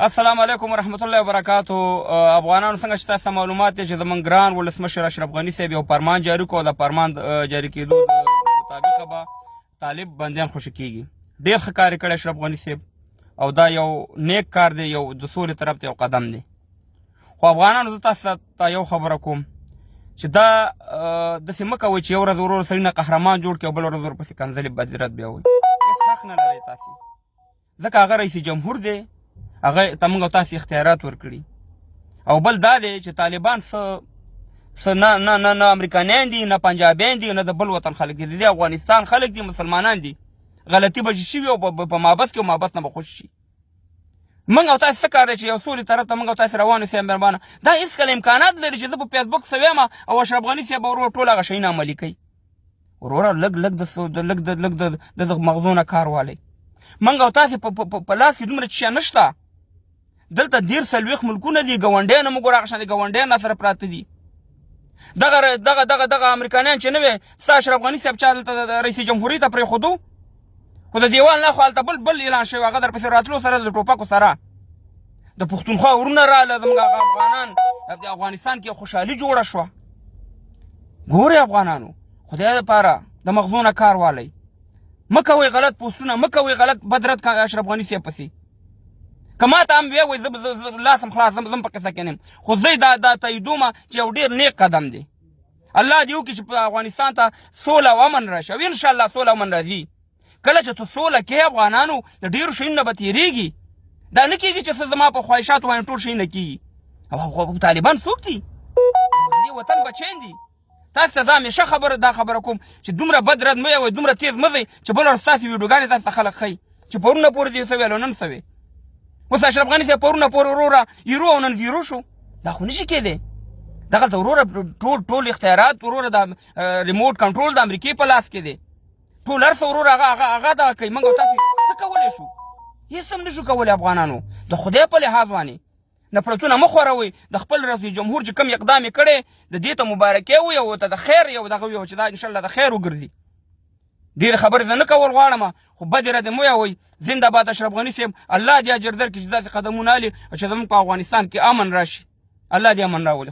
السلام علیکم ورحمت الله وبرکاتو. افغانانو څنګه چې تاسو معلومات دي چې زمونږ ګران ولسمشر اشرف غني صاحب یو فرمان جاری کړ. د فرمان جاری کېدو مطابق به طالب بندیان خوشي کیږي. ډېر ښه کار کړی اشرف غني صاحب او دا یو نیک کار دی، یو د سولې طرف ته یو قدم دی. خو افغانانو زه تاسو ته یو خبره کوم چې دا داسې مه کوئ چې یو ورځ ورور سړي نه قهرمان جوړ کړي او بله ورځ ورپسې کنځلې بدرت بیا وایي. هېڅ حق نه لرئ تاسې، ځکه هغه رئیس جمهور دی، هغه ته موږ او تاسې اختیارات ورکړي. او بل دا دی چې طالبان څه نه امریکایان دي، نه پنجابیان دي، نه د بل وطن خلک دي، د افغانستان خلک دي، مسلمانان دي. غلطي به شوي او په مابس کې او مابس نه به خوشي شي. موږ او تاسې څه کار دی چې یو سولې طرف ته موږ او تاسې روان اوسئ. مهربانه دا هېڅکله امکانات لري چې زه په فیسبوک څه ویم او اشرف غني صاحب به ورور ټول هغه شیونه عملي کوي. وروره لږ د مغزو نه کار والی. موږ او تاسې په لاس کې دومره شیان نشته. دلته 40 ملکونه دي، ګاونډیان موږ هغه شان دي، ګاونډیان سره پراته دي. دغه امریکایان چې نه وي ستا اشرف غني صاحب چا دلته د رئیس جمهوري ته پرېښودو، خو د دیوال نه خو هلته بل اعلان شوی، هغه درپسې راتلو سره د ټوپکو سره د پښتونخوا ورونه راله. زموږ هغه افغانان د افغانستان کې خوشحالي جوړه شوه. ګورئ افغانانو، خدای دپاره د مغزو نه کار والی. مه کوئ غلط پوسټونه، مه کوئ غلط بدرت اشرف غني صاحب پسې. که ما ته هم ویې وایي لاسم خلاص زم په قصه کې نه یم، خو زه دا تاییدومه چې یو ډېر نیک قدم دی. الله دې وکړي چې په افغانستان ته سوله او امن راشي، او انشاءالله سوله امن راځي. کله چې ته سوله کې افغانانو د ډېرو شیونو نه به تېرېږي. دا نه کېږي چې څه زما په خواهشاتو باندې ټول شی نه کېږي. او طالبان څوک دي؟ د دې وطن بچیان دي. تاسو ته زه همیشه دا خبره کوم چې دومره بد رد مه وایئ، دومره تیز مه ځئ چې بله ورځ ستاسې ویډیوګانې تاسو ته خلک ښیي چې پرونه پورې دې څه ویل او نن څه وی. اوس اشرف غني صاحب پرونه پورې وروره هیرو او نن زیرو شو. دا خو نشي کېدی. دغلته وروره ټول اختیارات وروره د ریموټ کنټرول د امریکې په لاس کې دی. ټول هر څه وروره هغه دغه کوي. موږ او تاسې څه کولی شو؟ هېڅ هم نشو کولی. افغانانو د خدای په لحاظ باندې نفرتونه مه خوروئ. د خپل رئیس جمهور چې کوم اقدام یې کړی د دې ته مبارکي ووایئ او ته د خیر یو دغه ووایئ چې دا انشاءالله د خیر وګرځي. ډېرې خبرې زه نه کول غواړم، خو بدې ردې مه وایئ. زنده باد اشرف غني صاحب. الله دې اجر درکړي چې داسې قدمونه الي چې زموږ په افغانستان کې امن راشي. الله دې امن راولي.